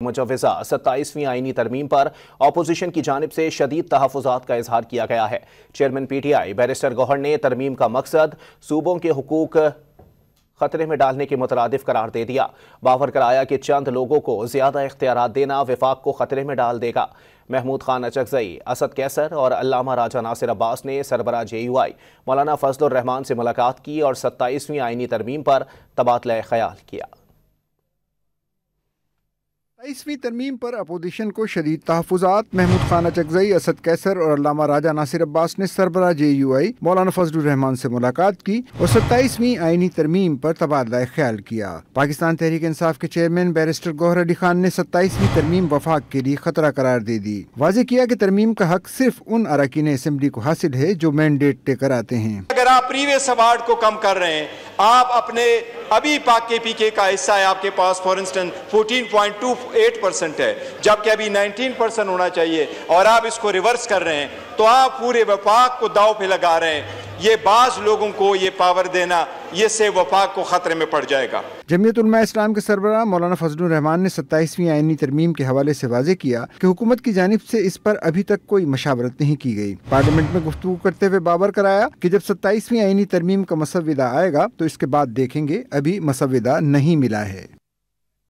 مجوزہ 27ویں آئینی ترمیم پر اپوزیشن کی جانب سے شدید تحفظات کا اظہار کیا گیا ہے۔ Chairman P T I barrister Gohar نے ترمیم کا مقصد صوبوں کے حقوق خطرے میں ڈالنے کے مترادف قرار دے دیا۔ باور کرایا کہ چند لوگوں کو زیادہ اختیارات دینا وفاق کو خطرے میں ڈال دے گا۔ محمود خان اچکزئی، اسد کیسر اور علامہ راجہ ناصر عباس نے سربراہ JUI مولانا فضل الرحمان سے ملاقات کی اور 27ویں آئینی ترمیم پر تبادلہ خیال کیا۔ 27ویں ترمیم پر اپوزیشن کو شدید تحفظات۔ محمود خان اچکزئی، اسد کیسر اور علامہ راجہ ناصر عباس نے سربراہ JUI مولانا فضل الرحمان سے ملاقات کی اور 27ویں آئینی ترمیم پر تبادلہ خیال کیا۔ پاکستان تحریک انصاف کے چیئرمین بیرسٹر گوہر علی خان نے 27ویں ترمیم وفاق کے لیے خطرہ قرار دے دی۔ واضح کیا کہ ترمیم کا حق صرف ان اراکین اسمبلی کو حاصل ہے جو مینڈیٹ لے کر آتے ہیں۔ اگر آپ پریویس ایوارڈ کو کم کر رہے ہیں، آپ اپنے ابھی پاک کے PK کا حصہ ہے آپ کے پاس فار انسٹنس 14.28% ہے، جبکہ ابھی 19% ہونا چاہیے، اور آپ اس کو ریورس کر رہے ہیں تو آپ پورے وفاق کو داؤ پہ لگا رہے ہیں۔ یہ بعض لوگوں کو یہ پاور دینا، یہ سے وفاق کو خطرے میں پڑ جائے گا۔ جمعیت علماء اسلام کے سربراہ مولانا فضل الرحمان نے 27ویں آئینی ترمیم کے حوالے سے واضح کیا کہ حکومت کی جانب سے اس پر ابھی تک کوئی مشاورت نہیں کی گئی۔ پارلیمنٹ میں گفتگو کرتے ہوئے باور کرایا کہ جب 27ویں آئینی ترمیم کا مسودہ آئے گا تو اس کے بعد دیکھیں گے، ابھی مسودہ نہیں ملا ہے۔